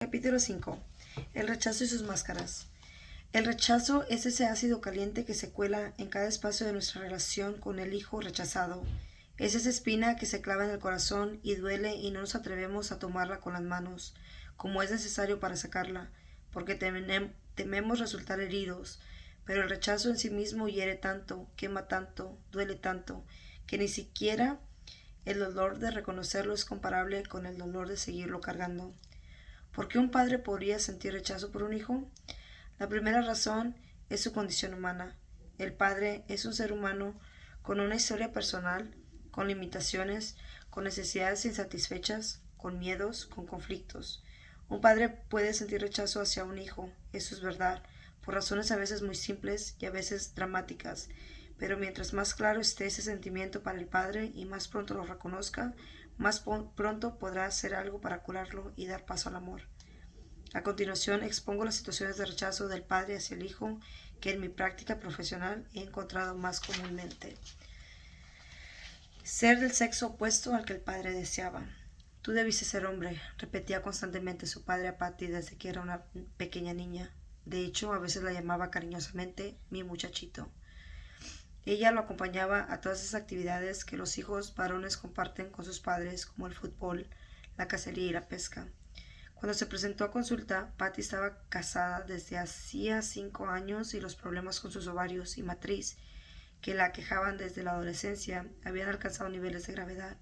Capítulo 5. El rechazo y sus máscaras. El rechazo es ese ácido caliente que se cuela en cada espacio de nuestra relación con el hijo rechazado. Es esa espina que se clava en el corazón y duele y no nos atrevemos a tomarla con las manos, como es necesario para sacarla, porque tememos resultar heridos. Pero el rechazo en sí mismo hiere tanto, quema tanto, duele tanto, que ni siquiera el dolor de reconocerlo es comparable con el dolor de seguirlo cargando. ¿Por qué un padre podría sentir rechazo por un hijo? La primera razón es su condición humana. El padre es un ser humano con una historia personal, con limitaciones, con necesidades insatisfechas, con miedos, con conflictos. Un padre puede sentir rechazo hacia un hijo, eso es verdad, por razones a veces muy simples y a veces dramáticas, pero mientras más claro esté ese sentimiento para el padre y más pronto lo reconozca, más pronto podrá hacer algo para curarlo y dar paso al amor. A continuación expongo las situaciones de rechazo del padre hacia el hijo que en mi práctica profesional he encontrado más comúnmente. Ser del sexo opuesto al que el padre deseaba. Tú debiste ser hombre, repetía constantemente su padre a Patty desde que era una pequeña niña. De hecho, a veces la llamaba cariñosamente mi muchachito. Ella lo acompañaba a todas esas actividades que los hijos varones comparten con sus padres, como el fútbol, la cacería y la pesca. Cuando se presentó a consulta, Patty estaba casada desde hacía 5 años y los problemas con sus ovarios y matriz, que la aquejaban desde la adolescencia, habían alcanzado niveles de gravedad.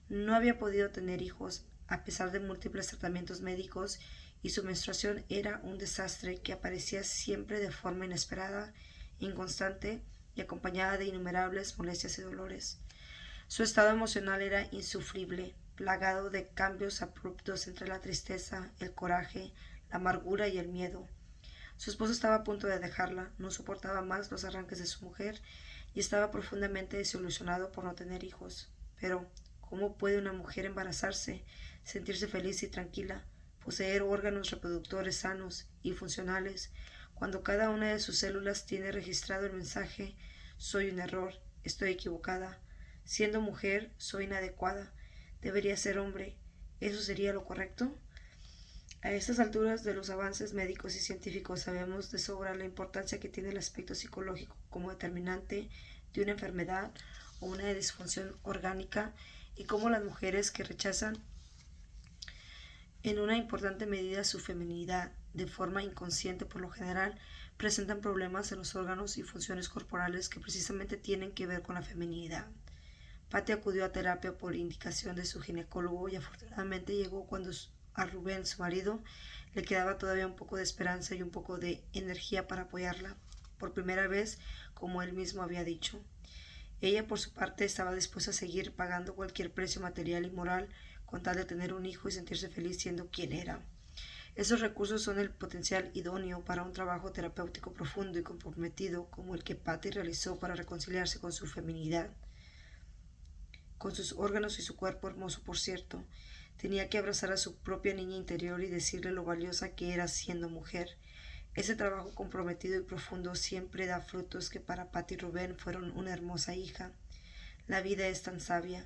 No había podido tener hijos, a pesar de múltiples tratamientos médicos, y su menstruación era un desastre que aparecía siempre de forma inesperada, inconstante y acompañada de innumerables molestias y dolores. Su estado emocional era insufrible, plagado de cambios abruptos entre la tristeza, el coraje, la amargura y el miedo. Su esposo estaba a punto de dejarla, no soportaba más los arranques de su mujer y estaba profundamente desilusionado por no tener hijos. Pero, ¿cómo puede una mujer embarazarse, sentirse feliz y tranquila, poseer órganos reproductores sanos y funcionales, cuando cada una de sus células tiene registrado el mensaje «Soy un error, estoy equivocada, siendo mujer soy inadecuada, debería ser hombre, ¿eso sería lo correcto?» A estas alturas de los avances médicos y científicos sabemos de sobra la importancia que tiene el aspecto psicológico como determinante de una enfermedad o una disfunción orgánica y cómo las mujeres que rechazan en una importante medida su feminidad de forma inconsciente por lo general presentan problemas en los órganos y funciones corporales que precisamente tienen que ver con la feminidad. Patty acudió a terapia por indicación de su ginecólogo y afortunadamente llegó cuando a Rubén, su marido, le quedaba todavía un poco de esperanza y un poco de energía para apoyarla, por primera vez, como él mismo había dicho. Ella, por su parte, estaba dispuesta a seguir pagando cualquier precio material y moral con tal de tener un hijo y sentirse feliz siendo quien era. Esos recursos son el potencial idóneo para un trabajo terapéutico profundo y comprometido como el que Patty realizó para reconciliarse con su feminidad, con sus órganos y su cuerpo hermoso, por cierto. Tenía que abrazar a su propia niña interior y decirle lo valiosa que era siendo mujer. Ese trabajo comprometido y profundo siempre da frutos que para Patty y Rubén fueron una hermosa hija. La vida es tan sabia,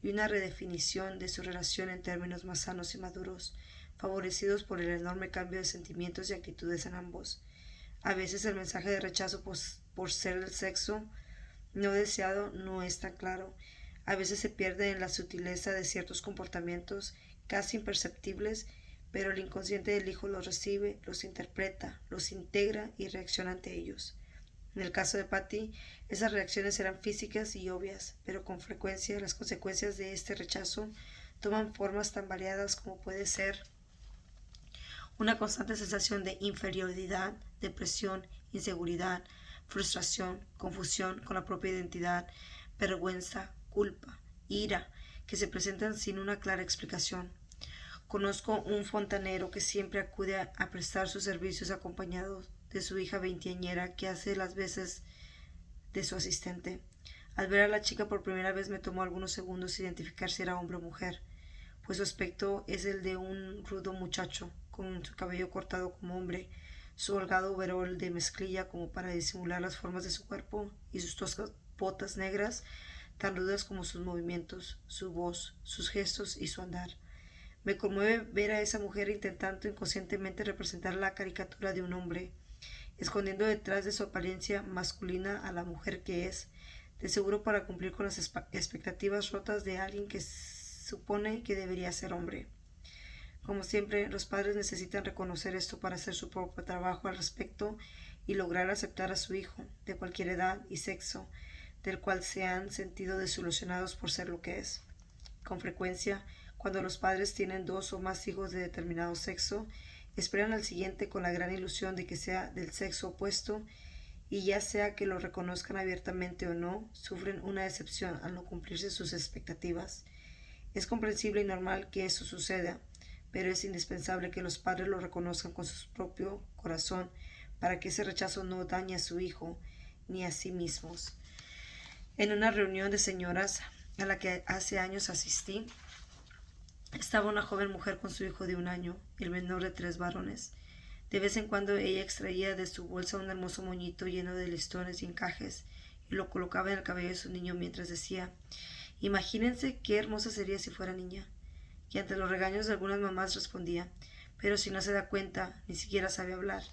y una redefinición de su relación en términos más sanos y maduros, favorecidos por el enorme cambio de sentimientos y actitudes en ambos. A veces el mensaje de rechazo por ser el sexo no deseado no es tan claro. A veces se pierde en la sutileza de ciertos comportamientos casi imperceptibles, pero el inconsciente del hijo los recibe, los interpreta, los integra y reacciona ante ellos. En el caso de Patty, esas reacciones eran físicas y obvias, pero con frecuencia las consecuencias de este rechazo toman formas tan variadas como puede ser una constante sensación de inferioridad, depresión, inseguridad, frustración, confusión con la propia identidad, vergüenza, culpa, ira, que se presentan sin una clara explicación. Conozco un fontanero que siempre acude a prestar sus servicios acompañado de su hija veinteañera que hace las veces de su asistente. Al ver a la chica por primera vez me tomó algunos segundos identificar si era hombre o mujer, pues su aspecto es el de un rudo muchacho, con su cabello cortado como hombre, su holgado overol de mezclilla como para disimular las formas de su cuerpo y sus toscas botas negras, tan rudas como sus movimientos, su voz, sus gestos y su andar. Me conmueve ver a esa mujer intentando inconscientemente representar la caricatura de un hombre, escondiendo detrás de su apariencia masculina a la mujer que es, de seguro para cumplir con las expectativas rotas de alguien que supone que debería ser hombre. Como siempre, los padres necesitan reconocer esto para hacer su propio trabajo al respecto y lograr aceptar a su hijo, de cualquier edad y sexo, del cual se han sentido desilusionados por ser lo que es. Con frecuencia, cuando los padres tienen dos o más hijos de determinado sexo, esperan al siguiente con la gran ilusión de que sea del sexo opuesto y ya sea que lo reconozcan abiertamente o no, sufren una decepción al no cumplirse sus expectativas. Es comprensible y normal que eso suceda, pero es indispensable que los padres lo reconozcan con su propio corazón para que ese rechazo no dañe a su hijo ni a sí mismos. En una reunión de señoras a la que hace años asistí, estaba una joven mujer con su hijo de 1 año, el menor de 3 varones. De vez en cuando ella extraía de su bolsa un hermoso moñito lleno de listones y encajes y lo colocaba en el cabello de su niño mientras decía: «Imagínense qué hermosa sería si fuera niña». Y ante los regaños de algunas mamás respondía: «Pero si no se da cuenta, ni siquiera sabe hablar».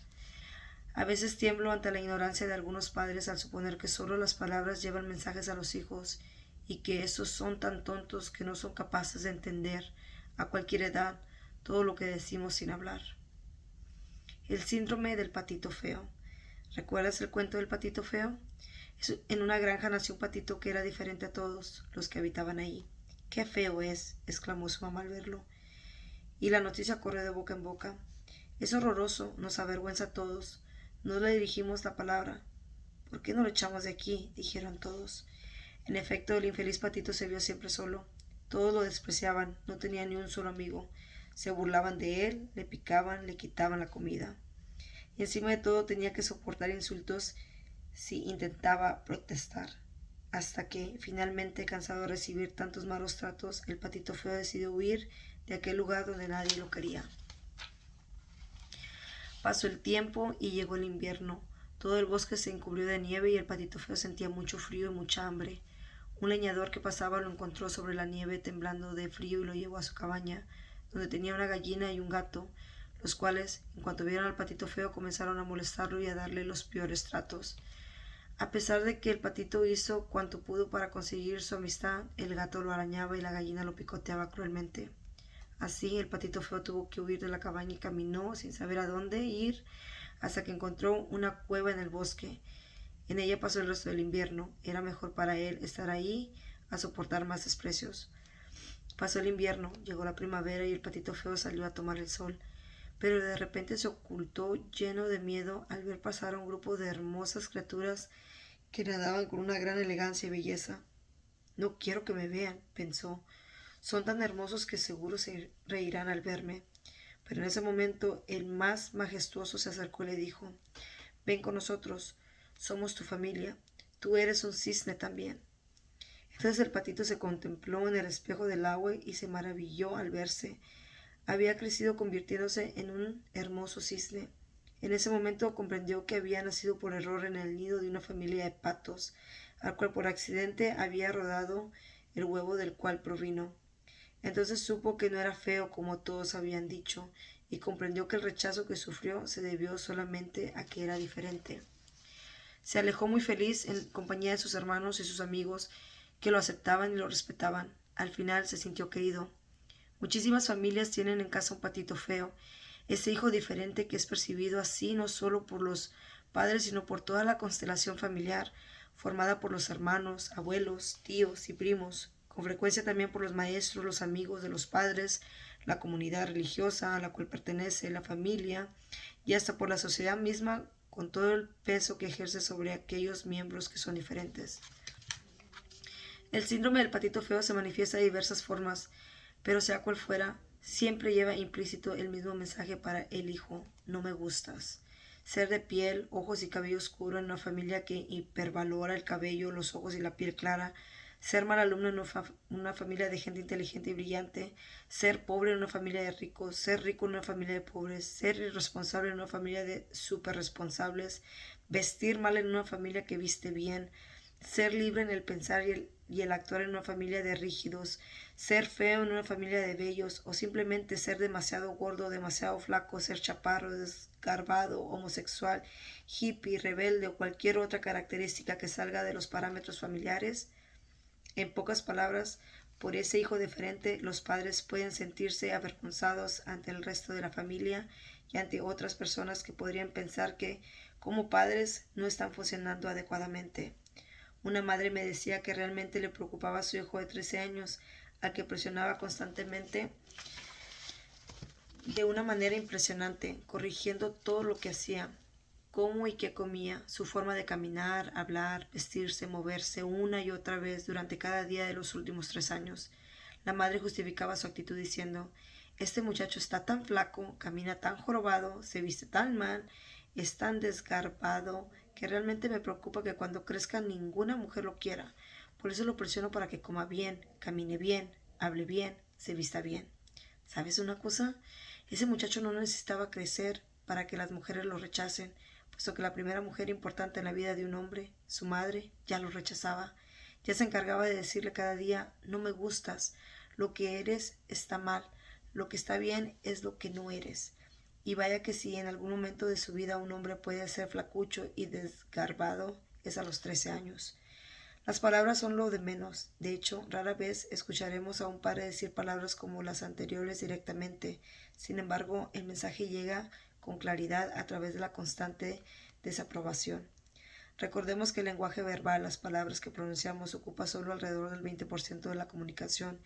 A veces tiemblo ante la ignorancia de algunos padres al suponer que solo las palabras llevan mensajes a los hijos y que esos son tan tontos que no son capaces de entender, a cualquier edad, todo lo que decimos sin hablar. El síndrome del patito feo. ¿Recuerdas el cuento del patito feo? En una granja nació un patito que era diferente a todos los que habitaban ahí. «¡Qué feo es!», exclamó su mamá al verlo. Y la noticia corrió de boca en boca. «Es horroroso, nos avergüenza a todos». No le dirigimos la palabra. «¿Por qué no lo echamos de aquí?», dijeron todos. En efecto, el infeliz patito se vio siempre solo. Todos lo despreciaban, no tenía ni un solo amigo. Se burlaban de él, le picaban, le quitaban la comida. Y encima de todo tenía que soportar insultos si intentaba protestar. Hasta que, finalmente, cansado de recibir tantos malos tratos, el patito feo decidió huir de aquel lugar donde nadie lo quería. Pasó el tiempo y llegó el invierno. Todo el bosque se encubrió de nieve y el patito feo sentía mucho frío y mucha hambre. Un leñador que pasaba lo encontró sobre la nieve temblando de frío y lo llevó a su cabaña, donde tenía una gallina y un gato, los cuales, en cuanto vieron al patito feo, comenzaron a molestarlo y a darle los peores tratos. A pesar de que el patito hizo cuanto pudo para conseguir su amistad, el gato lo arañaba y la gallina lo picoteaba cruelmente. Así, el patito feo tuvo que huir de la cabaña y caminó sin saber a dónde ir hasta que encontró una cueva en el bosque. En ella pasó el resto del invierno. Era mejor para él estar ahí a soportar más desprecios. Pasó el invierno, llegó la primavera y el patito feo salió a tomar el sol. Pero de repente se ocultó lleno de miedo al ver pasar a un grupo de hermosas criaturas que nadaban con una gran elegancia y belleza. «No quiero que me vean», pensó. «Son tan hermosos que seguro se reirán al verme». Pero en ese momento el más majestuoso se acercó y le dijo: «Ven con nosotros, somos tu familia, tú eres un cisne también». Entonces el patito se contempló en el espejo del agua y se maravilló al verse. Había crecido convirtiéndose en un hermoso cisne. En ese momento comprendió que había nacido por error en el nido de una familia de patos, al cual por accidente había rodado el huevo del cual provino. Entonces supo que no era feo como todos habían dicho, y comprendió que el rechazo que sufrió se debió solamente a que era diferente. Se alejó muy feliz en compañía de sus hermanos y sus amigos, que lo aceptaban y lo respetaban. Al final se sintió querido. Muchísimas familias tienen en casa un patito feo, ese hijo diferente que es percibido así no solo por los padres, sino por toda la constelación familiar, formada por los hermanos, abuelos, tíos y primos, con frecuencia también por los maestros, los amigos de los padres, la comunidad religiosa a la cual pertenece, la familia, y hasta por la sociedad misma, con todo el peso que ejerce sobre aquellos miembros que son diferentes. El síndrome del patito feo se manifiesta de diversas formas, pero sea cual fuera, siempre lleva implícito el mismo mensaje para el hijo: no me gustas. Ser de piel, ojos y cabello oscuro en una familia que hipervalora el cabello, los ojos y la piel clara. Ser mal alumno en una familia de gente inteligente y brillante. Ser pobre en una familia de ricos. Ser rico en una familia de pobres. Ser irresponsable en una familia de superresponsables. Vestir mal en una familia que viste bien. Ser libre en el pensar y y el actuar en una familia de rígidos, ser feo en una familia de bellos, o simplemente ser demasiado gordo, demasiado flaco, ser chaparro, desgarbado, homosexual, hippie, rebelde o cualquier otra característica que salga de los parámetros familiares. En pocas palabras, por ese hijo diferente, los padres pueden sentirse avergonzados ante el resto de la familia y ante otras personas que podrían pensar que, como padres, no están funcionando adecuadamente. Una madre me decía que realmente le preocupaba a su hijo de 13 años, al que presionaba constantemente de una manera impresionante, corrigiendo todo lo que hacía, cómo y qué comía, su forma de caminar, hablar, vestirse, moverse una y otra vez durante cada día de los últimos 3 años. La madre justificaba su actitud diciendo: este muchacho está tan flaco, camina tan jorobado, se viste tan mal, es tan desgarbado, que realmente me preocupa que cuando crezca ninguna mujer lo quiera. Por eso lo presiono para que coma bien, camine bien, hable bien, se vista bien. ¿Sabes una cosa? Ese muchacho no necesitaba crecer para que las mujeres lo rechacen, puesto que la primera mujer importante en la vida de un hombre, su madre, ya lo rechazaba. Ya se encargaba de decirle cada día: no me gustas, lo que eres está mal, lo que está bien es lo que no eres. Y vaya que si en algún momento de su vida un hombre puede ser flacucho y desgarbado, es a los 13 años. Las palabras son lo de menos. De hecho, rara vez escucharemos a un padre decir palabras como las anteriores directamente. Sin embargo, el mensaje llega con claridad a través de la constante desaprobación. Recordemos que el lenguaje verbal, las palabras que pronunciamos, ocupa solo alrededor del 20% de la comunicación,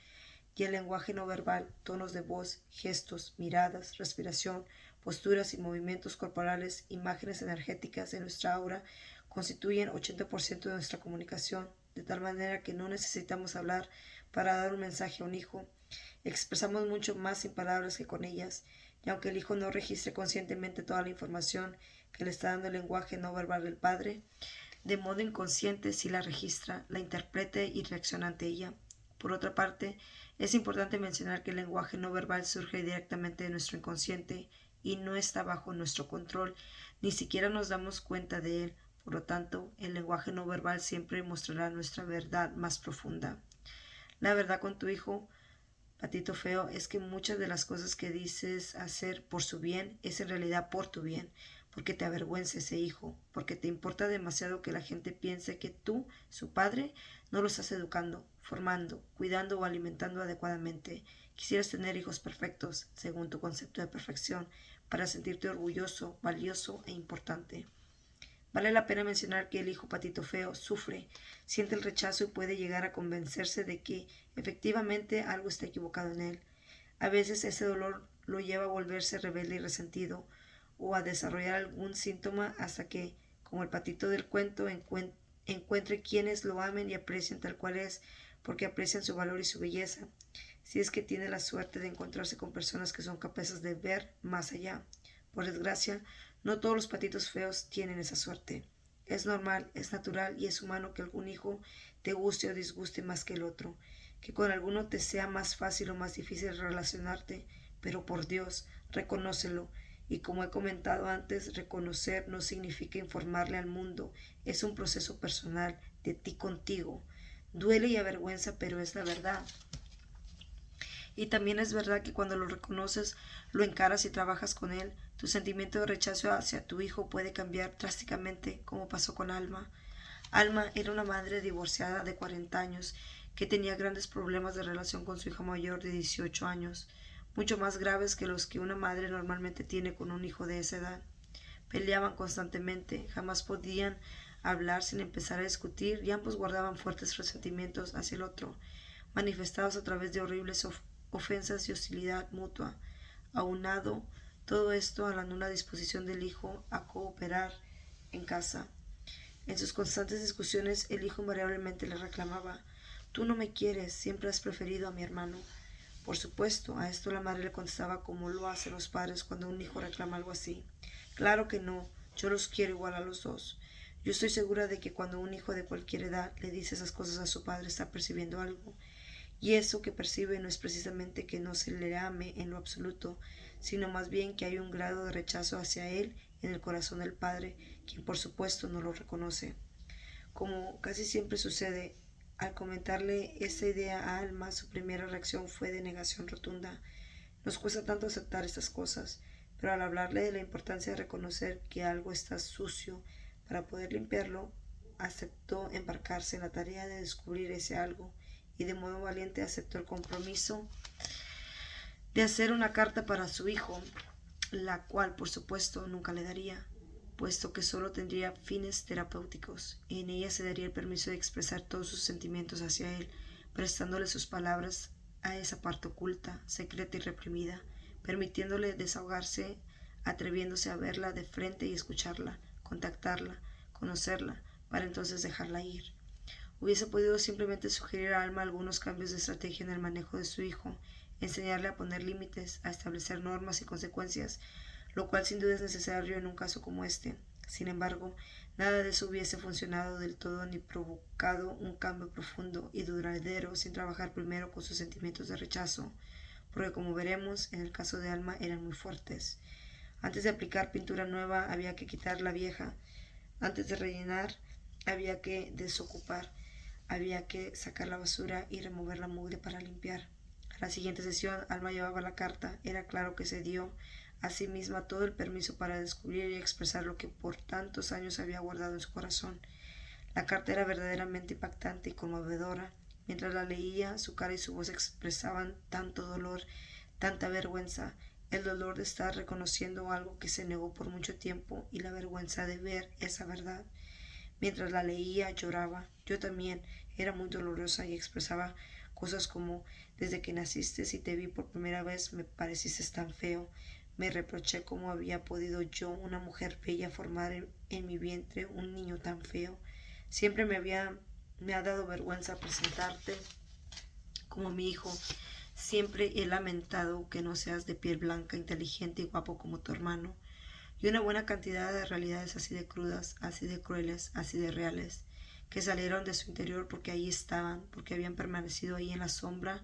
y el lenguaje no verbal, tonos de voz, gestos, miradas, respiración, posturas y movimientos corporales, imágenes energéticas de nuestra aura, constituyen 80% de nuestra comunicación, de tal manera que no necesitamos hablar para dar un mensaje a un hijo. Expresamos mucho más sin palabras que con ellas, y aunque el hijo no registre conscientemente toda la información que le está dando el lenguaje no verbal del padre, de modo inconsciente sí la registra, la interprete y reacciona ante ella. Por otra parte, es importante mencionar que el lenguaje no verbal surge directamente de nuestro inconsciente y no está bajo nuestro control, ni siquiera nos damos cuenta de él. Por lo tanto, el lenguaje no verbal siempre mostrará nuestra verdad más profunda. La verdad con tu hijo, patito feo, es que muchas de las cosas que dices hacer por su bien es en realidad por tu bien, porque te avergüenza ese hijo, porque te importa demasiado que la gente piense que tú, su padre, no lo estás educando, formando, cuidando o alimentando adecuadamente. Quisieras tener hijos perfectos, según tu concepto de perfección, para sentirte orgulloso, valioso e importante. Vale la pena mencionar que el hijo patito feo sufre, siente el rechazo y puede llegar a convencerse de que efectivamente algo está equivocado en él. A veces ese dolor lo lleva a volverse rebelde y resentido, o a desarrollar algún síntoma hasta que, como el patito del cuento, encuentre quienes lo amen y aprecien tal cual es, porque aprecian su valor y su belleza, si es que tiene la suerte de encontrarse con personas que son capaces de ver más allá. Por desgracia, no todos los patitos feos tienen esa suerte. Es normal, es natural y es humano que algún hijo te guste o disguste más que el otro, que con alguno te sea más fácil o más difícil relacionarte, pero por Dios, reconócelo. Y como he comentado antes, reconocer no significa informarle al mundo, es un proceso personal, de ti contigo. Duele y avergüenza, pero es la verdad. Y también es verdad que cuando lo reconoces, lo encaras y trabajas con él, tu sentimiento de rechazo hacia tu hijo puede cambiar drásticamente, como pasó con Alma. Alma era una madre divorciada de 40 años que tenía grandes problemas de relación con su hija mayor de 18 años, mucho más graves que los que una madre normalmente tiene con un hijo de esa edad. Peleaban constantemente, jamás podían hablar sin empezar a discutir y ambos guardaban fuertes resentimientos hacia el otro, manifestados a través de horribles ofensas y hostilidad mutua. Aunado todo esto a la nula disposición del hijo a cooperar en casa. En sus constantes discusiones, el hijo invariablemente le reclamaba: tú no me quieres, siempre has preferido a mi hermano. Por supuesto, a esto la madre le contestaba como lo hacen los padres cuando un hijo reclama algo así: claro que no, yo los quiero igual a los dos. Yo estoy segura de que cuando un hijo de cualquier edad le dice esas cosas a su padre está percibiendo algo. Y eso que percibe no es precisamente que no se le ame en lo absoluto, sino más bien que hay un grado de rechazo hacia él en el corazón del padre, quien por supuesto no lo reconoce. Como casi siempre sucede, Al comentarle esta idea a Alma, su primera reacción fue de negación rotunda. Nos cuesta tanto aceptar estas cosas, pero al hablarle de la importancia de reconocer que algo está sucio para poder limpiarlo, aceptó embarcarse en la tarea de descubrir ese algo y de modo valiente aceptó el compromiso de hacer una carta para su hijo, la cual por supuesto nunca le daría, puesto que solo tendría fines terapéuticos. En ella se daría el permiso de expresar todos sus sentimientos hacia él, prestándole sus palabras a esa parte oculta, secreta y reprimida, permitiéndole desahogarse, atreviéndose a verla de frente y escucharla, contactarla, conocerla, para entonces dejarla ir. Hubiese podido simplemente sugerir a Alma algunos cambios de estrategia en el manejo de su hijo, enseñarle a poner límites, a establecer normas y consecuencias, lo cual sin duda es necesario en un caso como este. Sin embargo, nada de eso hubiese funcionado del todo ni provocado un cambio profundo y duradero sin trabajar primero con sus sentimientos de rechazo, porque como veremos, en el caso de Alma eran muy fuertes. Antes de aplicar pintura nueva había que quitar la vieja, antes de rellenar había que desocupar, había que sacar la basura y remover la mugre para limpiar. A la siguiente sesión, Alma llevaba la carta. Era claro que se dio a sí misma todo el permiso para descubrir y expresar lo que por tantos años había guardado en su corazón. La carta era verdaderamente impactante y conmovedora. Mientras la leía, su cara y su voz expresaban tanto dolor, tanta vergüenza, el dolor de estar reconociendo algo que se negó por mucho tiempo y la vergüenza de ver esa verdad. Mientras la leía, lloraba. Yo también. Era muy dolorosa y expresaba cosas como: desde que naciste y te vi por primera vez me pareciste tan feo. Me reproché cómo había podido yo, una mujer bella, formar en mi vientre un niño tan feo. Siempre me ha dado vergüenza presentarte como mi hijo. Siempre he lamentado que no seas de piel blanca, inteligente y guapo como tu hermano. Y una buena cantidad de realidades así de crudas, así de crueles, así de reales, que salieron de su interior porque ahí estaban, porque habían permanecido ahí en la sombra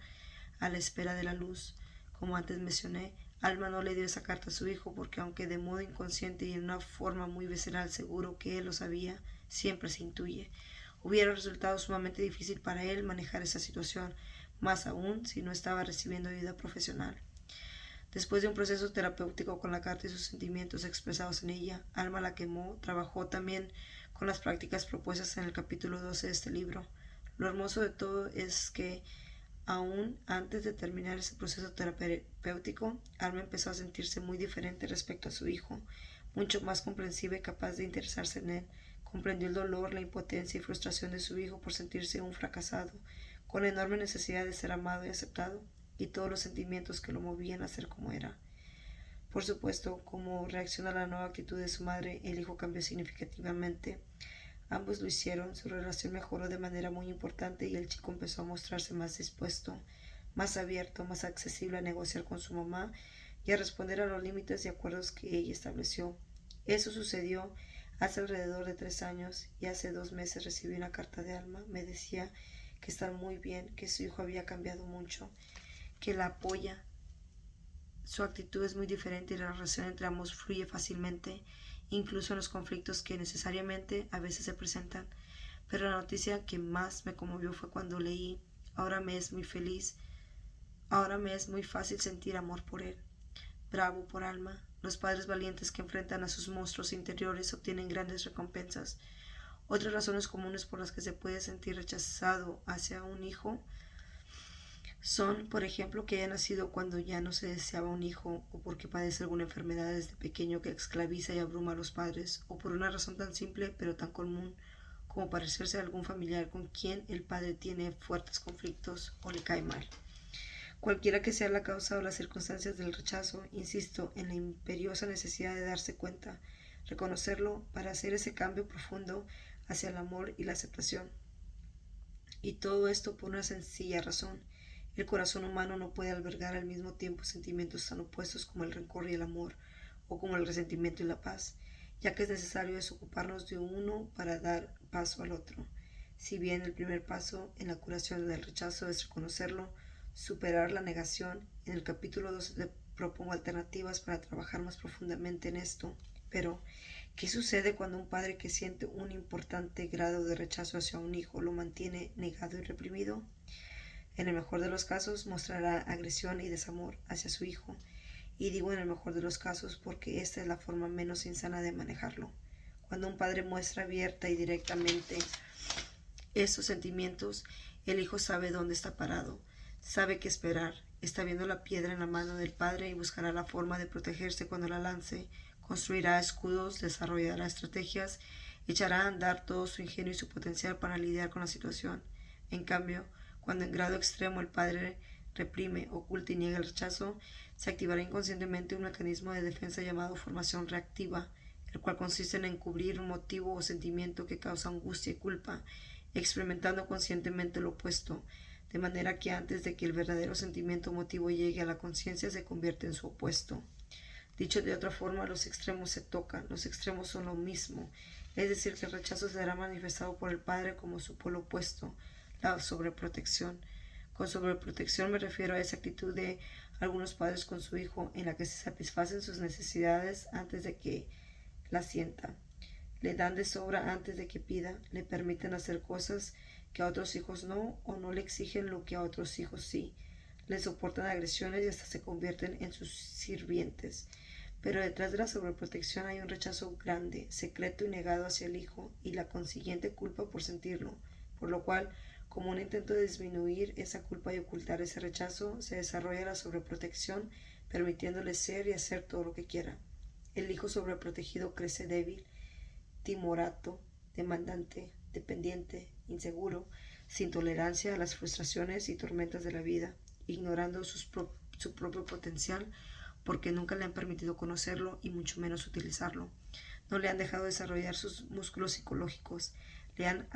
a la espera de la luz. Como antes mencioné, Alma no le dio esa carta a su hijo porque aunque de modo inconsciente y en una forma muy visceral seguro que él lo sabía, siempre se intuye. Hubiera resultado sumamente difícil para él manejar esa situación, más aún si no estaba recibiendo ayuda profesional. Después de un proceso terapéutico con la carta y sus sentimientos expresados en ella, Alma la quemó, trabajó también con las prácticas propuestas en el capítulo 12 de este libro. Lo hermoso de todo es que, aún antes de terminar ese proceso terapéutico, Alma empezó a sentirse muy diferente respecto a su hijo, mucho más comprensiva y capaz de interesarse en él. Comprendió el dolor, la impotencia y frustración de su hijo por sentirse un fracasado, con la enorme necesidad de ser amado y aceptado, y todos los sentimientos que lo movían a ser como era. Por supuesto, como reacción a la nueva actitud de su madre, el hijo cambió significativamente. Ambos lo hicieron, su relación mejoró de manera muy importante y el chico empezó a mostrarse más dispuesto, más abierto, más accesible a negociar con su mamá y a responder a los límites y acuerdos que ella estableció. Eso sucedió hace alrededor de 3 años y hace 2 meses recibí una carta de Alma. Me decía que está muy bien, que su hijo había cambiado mucho, que la apoya. Su actitud es muy diferente y la relación entre ambos fluye fácilmente, incluso en los conflictos que necesariamente a veces se presentan. Pero la noticia que más me conmovió fue cuando leí: ahora me es muy fácil sentir amor por él. Bravo por Alma. Los padres valientes que enfrentan a sus monstruos interiores obtienen grandes recompensas. Otras razones comunes por las que se puede sentir rechazado hacia un hijo son, por ejemplo, que haya nacido cuando ya no se deseaba un hijo, o porque padece alguna enfermedad desde pequeño que esclaviza y abruma a los padres, o por una razón tan simple pero tan común como parecerse a algún familiar con quien el padre tiene fuertes conflictos o le cae mal. Cualquiera que sea la causa o las circunstancias del rechazo, insisto en la imperiosa necesidad de darse cuenta, reconocerlo para hacer ese cambio profundo hacia el amor y la aceptación. Y todo esto por una sencilla razón: el corazón humano no puede albergar al mismo tiempo sentimientos tan opuestos como el rencor y el amor, o como el resentimiento y la paz, ya que es necesario desocuparnos de uno para dar paso al otro. Si bien el primer paso en la curación del rechazo es reconocerlo, superar la negación, en el capítulo 2 le propongo alternativas para trabajar más profundamente en esto. Pero, ¿qué sucede cuando un padre que siente un importante grado de rechazo hacia un hijo lo mantiene negado y reprimido? En el mejor de los casos mostrará agresión y desamor hacia su hijo, y digo en el mejor de los casos porque esta es la forma menos insana de manejarlo. Cuando un padre muestra abierta y directamente estos sentimientos, el hijo sabe dónde está parado, sabe qué esperar, está viendo la piedra en la mano del padre y buscará la forma de protegerse cuando la lance, construirá escudos, desarrollará estrategias, echará a andar todo su ingenio y su potencial para lidiar con la situación. En cambio, cuando en grado extremo el padre reprime, oculta y niega el rechazo, se activará inconscientemente un mecanismo de defensa llamado formación reactiva, el cual consiste en encubrir un motivo o sentimiento que causa angustia y culpa, experimentando conscientemente lo opuesto, de manera que antes de que el verdadero sentimiento o motivo llegue a la conciencia se convierte en su opuesto. Dicho de otra forma, los extremos se tocan, los extremos son lo mismo, es decir, que el rechazo será manifestado por el padre como su polo opuesto, la sobreprotección. Con sobreprotección me refiero a esa actitud de algunos padres con su hijo en la que se satisfacen sus necesidades antes de que las sienta. Le dan de sobra antes de que pida, le permiten hacer cosas que a otros hijos no, o no le exigen lo que a otros hijos sí. Le soportan agresiones y hasta se convierten en sus sirvientes. Pero detrás de la sobreprotección hay un rechazo grande, secreto y negado hacia el hijo, y la consiguiente culpa por sentirlo, por lo cual, como un intento de disminuir esa culpa y ocultar ese rechazo, se desarrolla la sobreprotección, permitiéndole ser y hacer todo lo que quiera. El hijo sobreprotegido crece débil, timorato, demandante, dependiente, inseguro, sin tolerancia a las frustraciones y tormentas de la vida, ignorando su propio potencial porque nunca le han permitido conocerlo y mucho menos utilizarlo. No le han dejado desarrollar sus músculos psicológicos, le han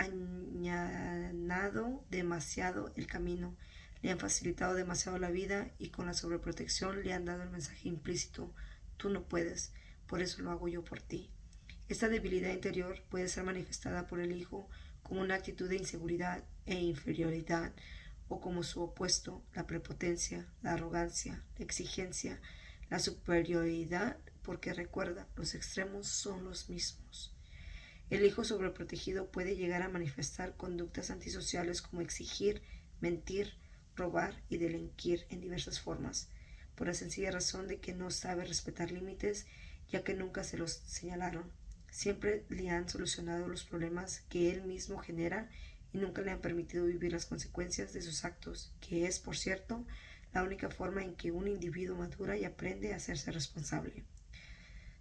allanado demasiado el camino, le han facilitado demasiado la vida y con la sobreprotección le han dado el mensaje implícito: tú no puedes, por eso lo hago yo por ti. Esta debilidad interior puede ser manifestada por el hijo como una actitud de inseguridad e inferioridad, o como su opuesto, la prepotencia, la arrogancia, la exigencia, la superioridad, porque recuerda, los extremos son los mismos. El hijo sobreprotegido puede llegar a manifestar conductas antisociales como exigir, mentir, robar y delinquir en diversas formas, por la sencilla razón de que no sabe respetar límites, ya que nunca se los señalaron. Siempre le han solucionado los problemas que él mismo genera y nunca le han permitido vivir las consecuencias de sus actos, que es, por cierto, la única forma en que un individuo madura y aprende a hacerse responsable.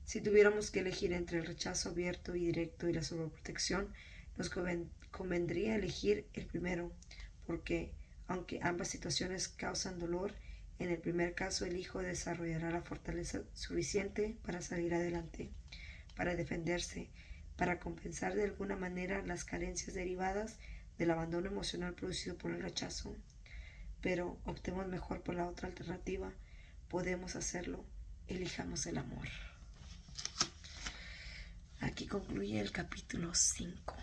Si tuviéramos que elegir entre el rechazo abierto y directo y la sobreprotección, nos convendría elegir el primero, porque, aunque ambas situaciones causan dolor, en el primer caso el hijo desarrollará la fortaleza suficiente para salir adelante, para defenderse, para compensar de alguna manera las carencias derivadas del abandono emocional producido por el rechazo. Pero optemos mejor por la otra alternativa. Podemos hacerlo. Elijamos el amor. Aquí concluye el capítulo 5.